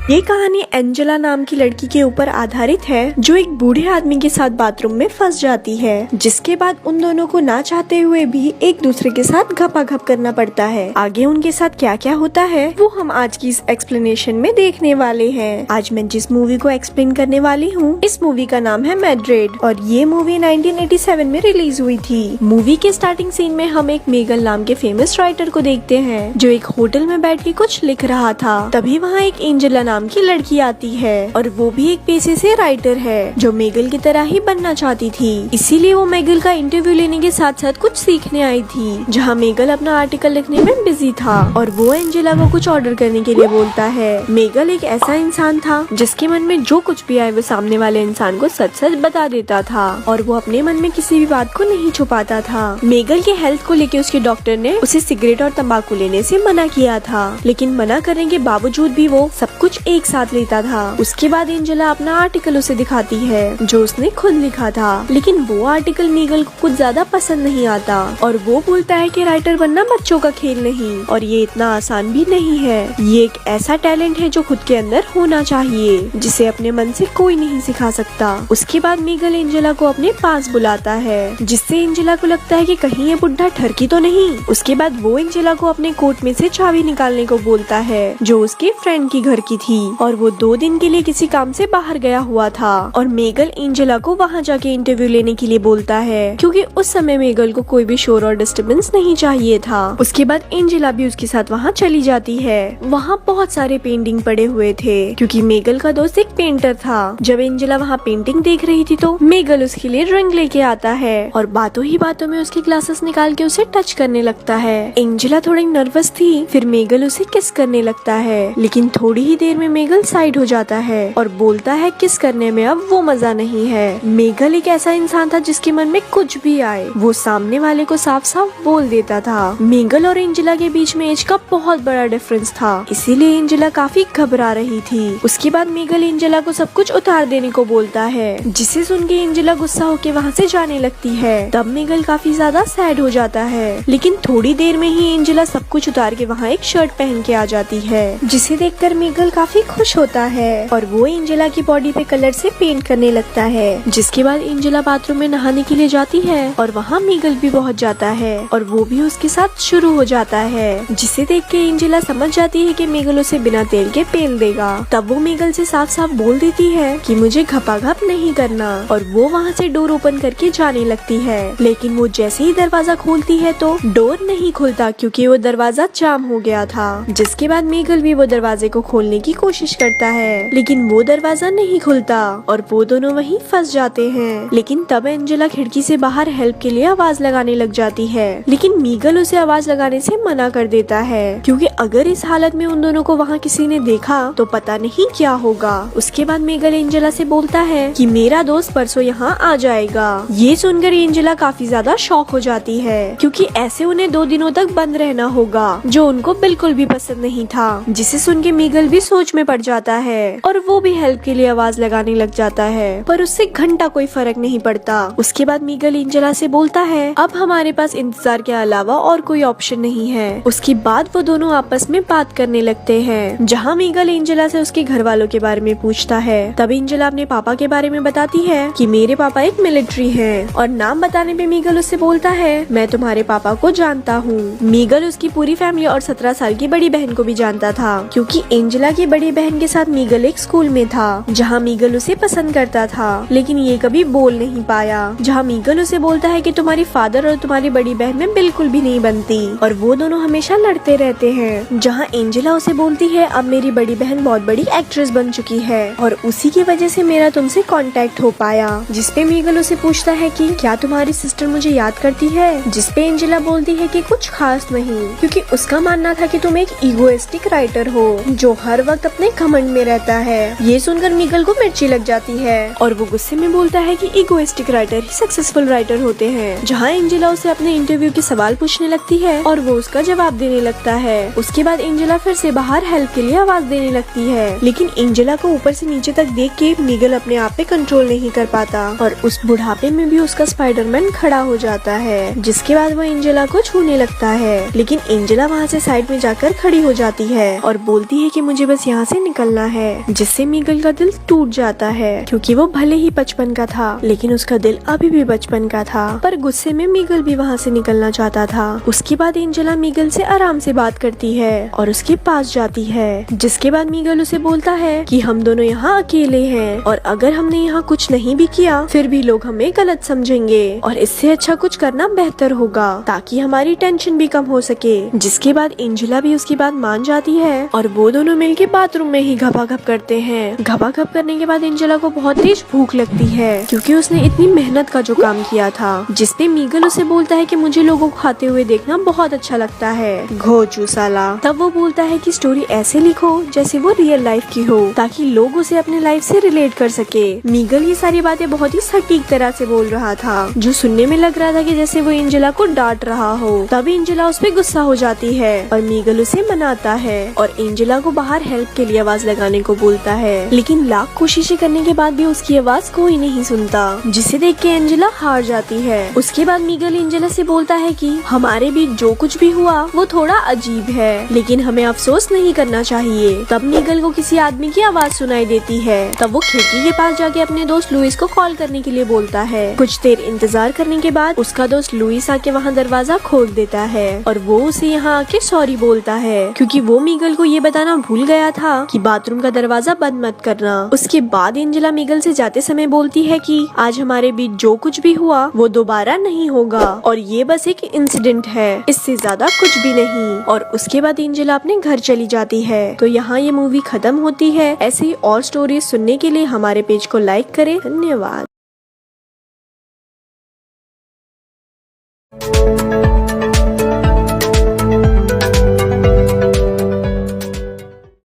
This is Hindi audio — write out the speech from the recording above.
ये कहानी एंजेला नाम की लड़की के ऊपर आधारित है जो एक बूढ़े आदमी के साथ बाथरूम में फंस जाती है, जिसके बाद उन दोनों को ना चाहते हुए भी एक दूसरे के साथ घपाघप करना पड़ता है। आगे उनके साथ क्या क्या होता है वो हम आज की इस एक्सप्लेनेशन में देखने वाले हैं। आज मैं जिस मूवी को एक्सप्लेन करने वाली हूँ, इस मूवी का नाम है मैड्रिड और ये मूवी 1987 में रिलीज हुई थी। मूवी के स्टार्टिंग सीन में हम एक मेगल नाम के फेमस राइटर को देखते हैं जो एक होटल में बैठ के कुछ लिख रहा था। तभी वहाँ एक एंजेला नाम की लड़की आती है और वो भी एक पेशे से राइटर है जो मेगल की तरह ही बनना चाहती थी। इसीलिए वो मेगल का इंटरव्यू लेने के साथ साथ कुछ सीखने आई थी, जहाँ मेगल अपना आर्टिकल लिखने में बिजी था और वो एंजेला को कुछ ऑर्डर करने के लिए बोलता है। मेगल एक ऐसा इंसान था जिसके मन में जो कुछ भी आए वो सामने वाले इंसान को सच सच बता देता था और वो अपने मन में किसी भी बात को नहीं छुपाता था। मेगल के हेल्थ को लेके उसके डॉक्टर ने उसे सिगरेट और तंबाकू लेने से मना किया था, लेकिन मना करने के बावजूद भी वो सब कुछ एक साथ लेता था। उसके बाद एंजेला अपना आर्टिकल उसे दिखाती है जो उसने खुद लिखा था, लेकिन वो आर्टिकल मेगल को कुछ ज्यादा पसंद नहीं आता और वो बोलता है कि राइटर बनना बच्चों का खेल नहीं और ये इतना आसान भी नहीं है। ये एक ऐसा टैलेंट है जो खुद के अंदर होना चाहिए, जिसे अपने मन से कोई नहीं सिखा सकता। उसके बाद मेगल एंजेला को अपने पास बुलाता है, जिससे एंजेला को लगता है कि कहीं ये बुढ़ा ठरकी तो नहीं। उसके बाद वो एंजेला को अपने कोट में से चाबी निकालने को बोलता है जो उसके फ्रेंड की घर की थी और वो 2 दिन के लिए किसी काम से बाहर गया हुआ था और मेगल एंजेला को वहाँ जाके इंटरव्यू लेने के लिए बोलता है, क्योंकि उस समय मेगल को कोई भी शोर और डिस्टर्बेंस नहीं चाहिए था। उसके बाद एंजेला भी उसके साथ वहाँ चली जाती है। वहाँ बहुत सारे पेंटिंग पड़े हुए थे क्योंकि मेगल का दोस्त एक पेंटर था। जब एंजेला वहाँ पेंटिंग देख रही थी तो मेगल उसके लिए रंग लेके आता है और बातों ही बातों में उसके ग्लासेस निकाल के उसे टच करने लगता है। एंजेला थोड़ी नर्वस थी, फिर मेगल उसे किस करने लगता है, लेकिन थोड़ी ही देर में मेगल साइड हो जाता है और बोलता है किस करने में अब वो मजा नहीं है। मेगल एक ऐसा इंसान था जिसके मन में कुछ भी आए वो सामने वाले को साफ साफ बोल देता था। मेगल और एंजेला के बीच में एज का बहुत बड़ा डिफरेंस था, इसीलिए एंजेला काफी घबरा रही थी। उसके बाद मेगल एंजेला को सब कुछ उतार देने को बोलता है, जिसे सुन के एंजेला गुस्सा होके वहाँ से जाने लगती है। तब मेगल काफी ज्यादा सैड हो जाता है, लेकिन थोड़ी देर में ही एंजेला सब कुछ उतार के वहाँ एक शर्ट पहन के आ जाती है, जिसे देखकर मेगल काफी खुश होता है और वो एंजेला की बॉडी पे कलर से पेंट करने लगता है। जिसके बाद एंजेला बाथरूम में नहाने के लिए जाती है और वहाँ मेगल भी पहुँच जाता है और वो भी उसके साथ शुरू हो जाता है, जिसे देख के एंजेला समझ जाती है कि मेगल उसे बिना तेल के पेल देगा। तब वो मेगल से साफ साफ बोल देती है कि मुझे घपाघप नहीं करना और वो वहाँ से डोर ओपन करके जाने लगती है, लेकिन वो जैसे ही दरवाजा खोलती है तो डोर नहीं खुलता क्योंकि वो दरवाजा जाम हो गया था। जिसके बाद मेगल भी वो दरवाजे को खोलने की कोशिश करता है, लेकिन वो दरवाजा नहीं खुलता और वो दोनों वहीं फंस जाते हैं। लेकिन तब एंजेला खिड़की से बाहर हेल्प के लिए आवाज लगाने लग जाती है, लेकिन मेगल उसे आवाज लगाने से मना कर देता है क्योंकि अगर इस हालत में उन दोनों को वहाँ किसी ने देखा तो पता नहीं क्या होगा। उसके बाद मेगल एंजेला से बोलता है कि मेरा दोस्त परसों यहाँ आ जाएगा। ये सुनकर एंजेला काफी ज्यादा शॉक हो जाती है क्योंकि ऐसे उन्हें 2 दिनों तक बंद रहना होगा, जो उनको बिल्कुल भी पसंद नहीं था। जिसे सुन के मेगल भी सोच में पड़ जाता है और वो भी हेल्प के लिए आवाज लगाने लग जाता है, पर उससे घंटा कोई फर्क नहीं पड़ता। उसके बाद मेगल एंजेला से बोलता है अब हमारे पास इंतजार के अलावा और कोई ऑप्शन नहीं है। उसके बाद वो दोनों आपस में बात करने लगते हैं, जहाँ मेगल एंजेला से उसके घर वालों के बारे में पूछता है। तब एंजेला अपने पापा के बारे में बताती है कि मेरे पापा एक मिलिट्री हैं और नाम बताने पे मेगल उससे बोलता है मैं तुम्हारे पापा को जानता हूँ। मेगल उसकी पूरी फैमिली और 17 साल की बड़ी बहन को भी जानता था क्योंकि एंजेला की बड़ी बहन के साथ मेगल एक स्कूल में था जहाँ मेगल उसे पसंद करता था, लेकिन ये कभी बोल नहीं पाया। जहाँ मेगल उसे बोलता है कि तुम्हारी फादर और तुम्हारी बड़ी बहन में बिल्कुल भी नहीं बनती और वो दोनों हमेशा लड़ते रहते हैं। जहाँ एंजेला उसे बोलती है अब मेरी बड़ी बहन बहुत बड़ी एक्ट्रेस बन चुकी है और उसी की वजह से मेरा तुमसे कांटेक्ट हो पाया। जिसपे मेगल उसे पूछता है कि क्या तुम्हारी सिस्टर मुझे याद करती है, जिसपे एंजेला बोलती है कि कुछ खास नहीं, क्योंकि उसका मानना था कि तुम एक इगोइस्टिक राइटर हो जो हर वक्त अपने घमंड में रहता है। ये सुनकर मेगल को मिर्ची लग जाती है और वो गुस्से में बोलता है कि इगोइस्टिक राइटर ही सक्सेसफुल राइटर होते हैं। जहाँ एंजेला उसे अपने इंटरव्यू के सवाल पूछने लगती है और वो उसका जवाब देने लगता है। उसके बाद एंजेला फिर से बाहर हेल्प के लिए आवाज देने लगती है, लेकिन एंजेला को ऊपर से नीचे तक देख के मेगल अपने आप पे कंट्रोल नहीं कर पाता और उस बुढ़ापे में भी उसका स्पाइडरमैन खड़ा हो जाता है। जिसके बाद वो एंजेला को छूने लगता है, लेकिन एंजेला वहाँ से साइड में जाकर खड़ी हो जाती है और बोलती है कि मुझे बस यहाँ से निकलना है, जिससे मीगल का दिल टूट जाता है क्योंकि वो भले ही बचपन का था लेकिन उसका दिल अभी भी बचपन का था। पर गुस्से में मीगल भी वहाँ से निकलना चाहता था। उसके बाद एंजेला मीगल से आराम से बात करती है और उसके पास जाती है, जिसके बाद मीगल उसे बोलता है कि हम दोनों यहाँ अकेले हैं और अगर हमने यहाँ कुछ नहीं भी किया फिर भी लोग हमें गलत समझेंगे और इससे अच्छा कुछ करना बेहतर होगा ताकि हमारी टेंशन भी कम हो सके। जिसके बाद एंजेला भी उसकी बात मान जाती है और वो दोनों मिलके बाथरूम में ही घपाघप करते हैं। घपाघप करने के बाद एंजेला को बहुत तेज भूख लगती है क्योंकि उसने इतनी मेहनत का जो काम किया था, जिसपे मीगल उसे बोलता है कि मुझे लोगों को खाते हुए देखना बहुत अच्छा लगता है, घोचू साला। तब वो बोलता है कि स्टोरी ऐसे लिखो जैसे वो रियल लाइफ की हो ताकि लोग उसे अपने लाइफ से रिलेट कर सके। मीगल ये सारी बातें बहुत ही सटीक तरह से बोल रहा था जो सुनने में लग रहा था कि जैसे वो एंजेला को डांट रहा हो। तब एंजेला उस पे गुस्सा हो जाती है और मीगल उसे मनाता है और एंजेला को बाहर हेल्प के लिए आवाज लगाने को बोलता है, लेकिन लाख कोशिशें करने के बाद भी उसकी आवाज कोई नहीं सुनता, जिसे देख के एंजेला हार जाती है। उसके बाद मीगल एंजेला से बोलता है कि हमारे बीच जो कुछ भी हुआ वो थोड़ा अजीब है लेकिन हमें अफसोस नहीं करना चाहिए। तब मीगल को किसी आदमी की आवाज सुनाई देती है। तब वो खिड़की के पास जाके अपने दोस्त लुइस को कॉल करने के लिए बोलता है। कुछ देर इंतजार करने के बाद उसका दोस्त लुइस आके वहाँ दरवाजा खोल देता है और वो उसे यहाँ आके सॉरी बोलता है क्योंकि वो मीगल को ये बताना भूल गया था कि बाथरूम का दरवाजा बंद मत करना। उसके बाद एंजेला मीगल से जाते समय बोलती है कि आज हमारे बीच जो कुछ भी हुआ वो दोबारा नहीं होगा और ये बस एक इंसिडेंट है, इससे ज्यादा कुछ भी नहीं। और उसके बाद एंजेला अपने घर चली जाती है। तो यहाँ ये मूवी खत्म होती है। ऐसे ही और स्टोरीज सुनने के लिए हमारे पेज को लाइक करें। धन्यवाद।